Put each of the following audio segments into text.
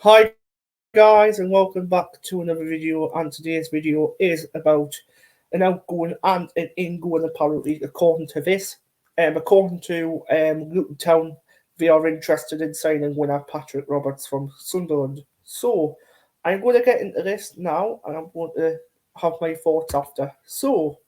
Hi guys and welcome back to another video, and today's video is about an outgoing and an ingoing apparently according to this. According to Luton Town, they are interested in signing winner Patrick Roberts from Sunderland. So I'm going to get into this now and I'm going to have my thoughts after. So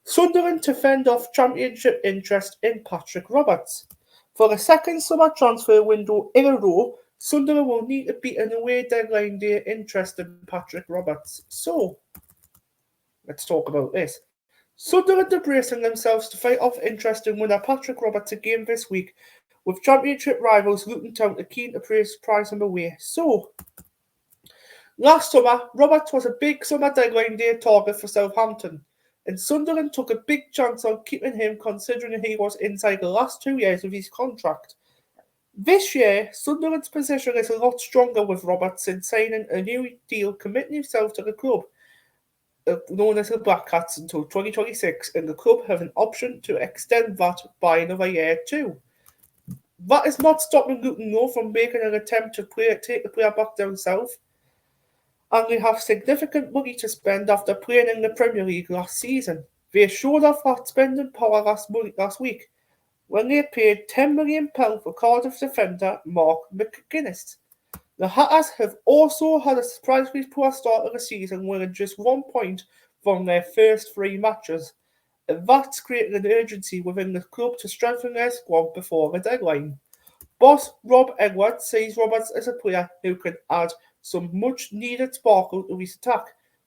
Sunderland to fend off championship interest in Patrick Roberts. For the second summer transfer window in a row, Sunderland will need to beat an away deadline day interest in Patrick Roberts. So, let's talk about this. Sunderland are bracing themselves to fight off interest in winner Patrick Roberts again this week, with championship rivals Luton Town keen to prize him away. So, last summer, Roberts was a big summer deadline day target for Southampton, and Sunderland took a big chance on keeping him considering he was inside the last 2 years of his contract. This year, Sunderland's position is a lot stronger with Roberts since signing a new deal committing himself to the club, known as the Black Cats, until 2026, and the club have an option to extend that by another year too. That is not stopping Luton though from making an attempt to take the player back down south, and they have significant money to spend after playing in the Premier League last season. They showed off that spending power last week when they paid £10 million for Cardiff defender Mark McGuinness. The Hatters have also had a surprisingly poor start of the season, winning just 1 point from their first 3 matches, and that's created an urgency within the club to strengthen their squad before the deadline. Boss Rob Edwards sees Roberts as a player who can add some much-needed sparkle to his attack,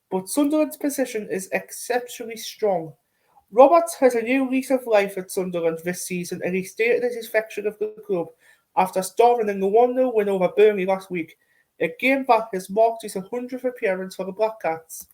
but Sunderland's position is exceptionally strong. Roberts has a new lease of life at Sunderland this season, and he stated his affection of the club after starring in the 1-0 win over Burnley last week, a game that has marked his 100th appearance for the Black Cats.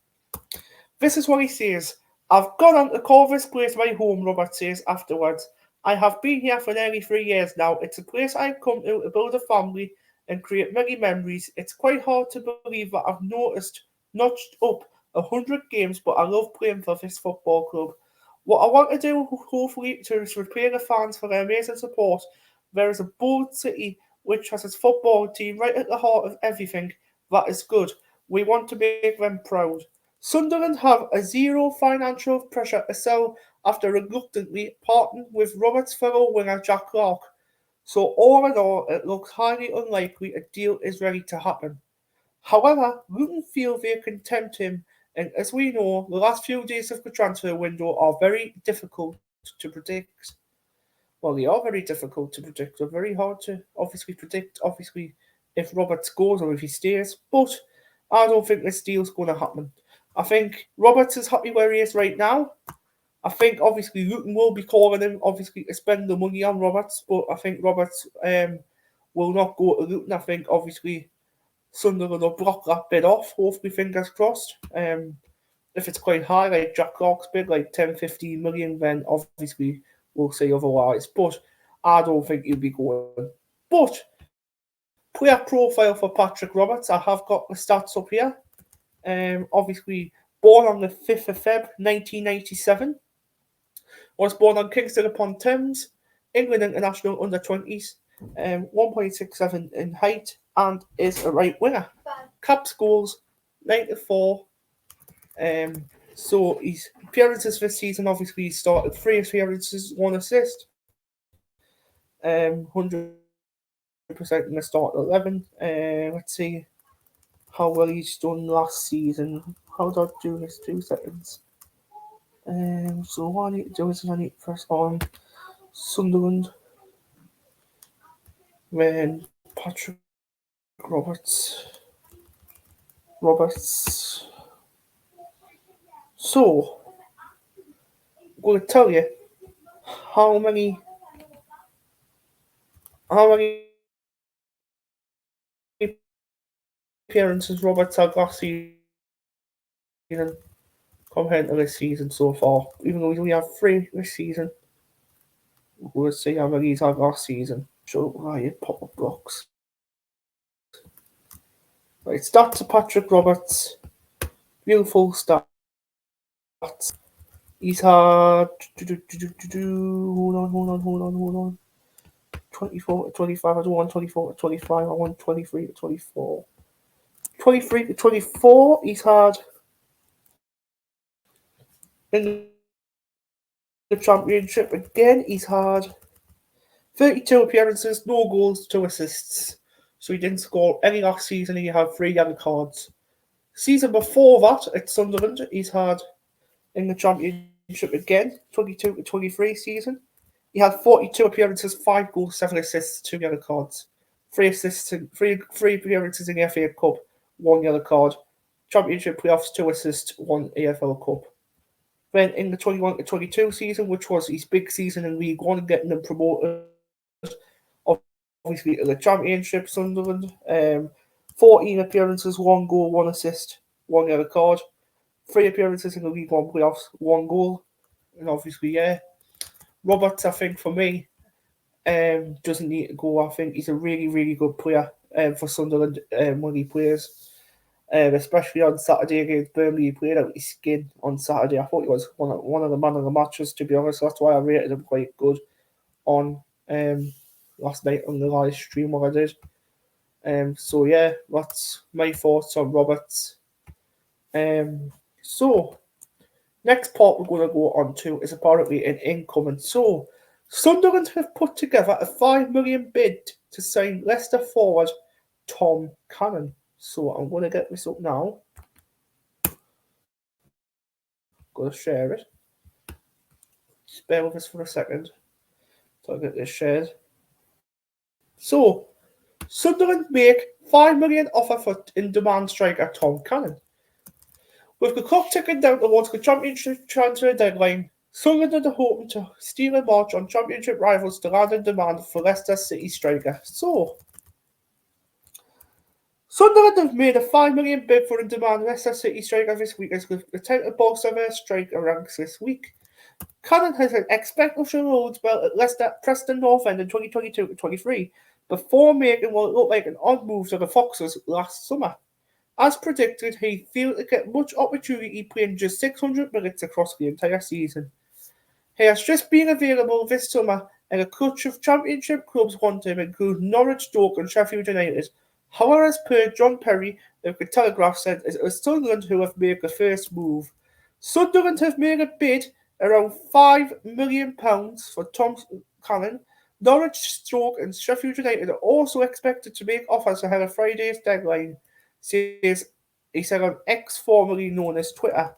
This is what he says. "I've gone on to call this place my home," Roberts says afterwards. "I have been here for nearly 3 years now. It's a place I've come to build a family and create many memories. It's quite hard to believe that I've notched up 100 games, but I love playing for this football club. What I want to do, hopefully, is repay the fans for their amazing support. There is a bold city which has its football team right at the heart of everything. That is good. We want to make them proud." Sunderland have a zero financial pressure to sell after reluctantly parting with Roberts' fellow winger Jack Clark. So all in all, it looks highly unlikely a deal is ready to happen. However, Luton feel they can tempt him, and as we know, the last few days of the transfer window are very difficult to predict. Well, they are very difficult to predict. They're very hard to obviously predict, if Roberts goes or if he stays. But I don't think this deal's going to happen. I think Roberts is happy where he is right now. I think obviously Luton will be calling him obviously to spend the money on Roberts, but I think Roberts will not go to Luton. I think obviously Sunderland will block that bid off. Hopefully, fingers crossed. If it's quite high, like Jack Clark's bid, like 10, 15 million, then obviously we'll say otherwise. But I don't think he'll be going. But player profile for Patrick Roberts, I have got the stats up here. Obviously, born on the 5th of Feb 1997. Was born on Kingston upon Thames, England international under 20s, 1.67 in height, and is a right winger. Caps goals 94. So his appearances this season, obviously he started 3 appearances, 1 assist. 100% in the start 11. Let's see how well he's done last season. How do I do this? 2 seconds. So what I need to do is I need to press on Sunderland. Then Patrick Roberts. So I'm going to tell you how many appearances Roberts had last season compared to this season so far. Even though we only have 3 this season, we'll see how many he's had last season. Show Ryan pop-up blocks. Right, stats of Patrick Roberts. Beautiful stats. He's had hold on. 24 to 25. I don't want 24 to 25. I want 23 to 24. 23 to 24, he's had in the Championship again, he's had 32 appearances, no goals, 2 assists. So he didn't score any last season, he had 3 yellow cards. Season before that at Sunderland, he's had in the Championship again, 22 to 23 season. He had 42 appearances, 5 goals, 7 assists, 2 yellow cards. 3 assists, three appearances in the FA Cup, 1 yellow card. Championship playoffs, 2 assists, 1 AFL Cup. Then in the 21 to 22 season, which was his big season in League One, getting them promoted, obviously to the Championship, Sunderland, 14 appearances, 1 goal, 1 assist, 1 yellow card. 3 appearances in the League One playoffs, 1 goal. And obviously, Roberts, I think, for me, doesn't need to go. I think he's a really, really good player for Sunderland when he plays. Especially on Saturday against Burnley, he played out his skin on Saturday. I thought he was one of the man of the matches, to be honest. That's why I rated him quite good on last night on the live stream what I did. So yeah, that's my thoughts on Roberts. So next part we're going to go on to is apparently an incoming. So Sunderland have put together a $5 million bid to sign Leicester forward Tom Cannon. So I'm going to get this up now. Going to share it. Just bear with us for a second. So I get this shared. So Sunderland make $5 million offer for in-demand striker Tom Cannon. With the clock ticking down towards the Championship transfer deadline, Sunderland are hoping to steal a march on Championship rivals to land in demand for Leicester City striker. So Sunderland have made a $5 million bid for in-demand Leicester City striker this week as they attempt to bolster their striker ranks this week. Cannon has an expected loan spell at Leicester Preston North End in 2022-23 before making what looked like an odd move to the Foxes last summer. As predicted, he failed to get much opportunity playing just 600 minutes across the entire season. He has just been available this summer and a clutch of Championship clubs want him, including Norwich, Stoke and Sheffield United. However, as per John Perry of the Telegraph said, it was Sunderland who have made the first move. Sunderland have made a bid around £5 million for Tom Cannon. Norwich, Stoke and Sheffield United are also expected to make offers ahead of Friday's deadline, he said on X, formerly known as Twitter.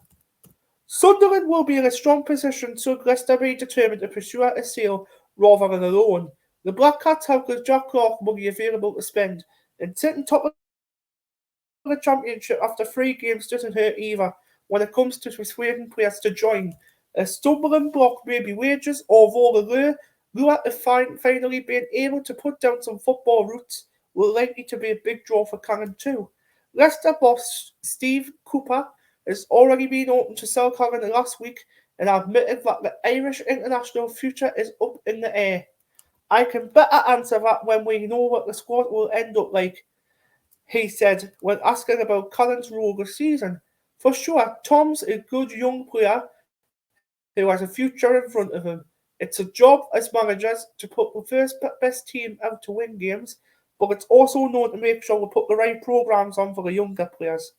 Sunderland will be in a strong position should Leicester be determined to pursue a sale rather than a loan. The Black Cats have the Jack Clark money available to spend, and sitting top of the Championship after 3 games doesn't hurt either when it comes to persuading players to join. A stumbling block may be wages, although the lure of finally being able to put down some football roots will likely to be a big draw for Cannon too. Leicester boss Steve Cooper has already been open to sell Cannon last week and admitted that the Irish international future is up in the air. I can better answer that when we know what the squad will end up like, he said when asking about Cannon's role this season. For sure, Tom's a good young player who has a future in front of him. It's a job as managers to put the first best team out to win games, but it's also known to make sure we put the right programs on for the younger players.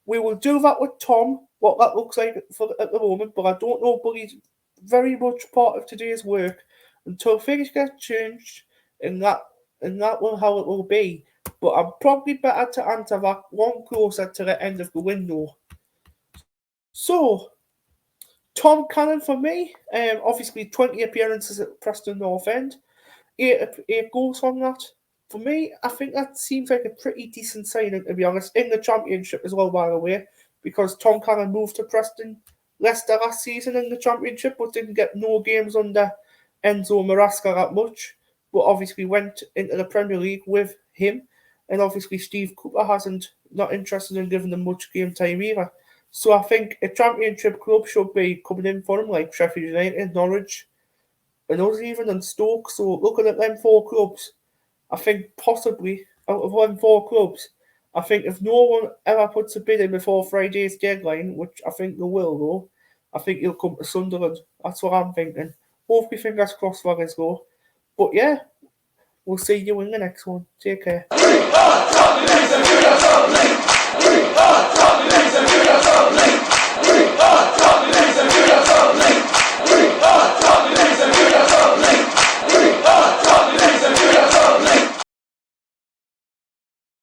We will do that with Tom, what that looks like at the moment, but I don't know, but he's very much part of today's work until things get changed, and that will how it will be. But I'm probably better to answer that one closer to the end of the window. So, Tom Cannon for me, obviously 20 appearances at Preston North End, 8 goals from that. For me, I think that seems like a pretty decent signing, to be honest, in the Championship as well, by the way, because Tom Cannon moved to Preston Leicester last season in the Championship, but didn't get no games under Enzo Maresca that much, but obviously went into the Premier League with him, and obviously Steve Cooper not interested in giving them much game time either. So I think a Championship club should be coming in for him, like Sheffield United, Norwich, and us even, and Stoke. So looking at them 4 clubs, I think possibly out of them 4 clubs, I think if no one ever puts a bid in before Friday's deadline, which I think they will though, I think he'll come to Sunderland. That's what I'm thinking. Hopefully, fingers crossed for us though. But yeah, we'll see you in the next one. Take care.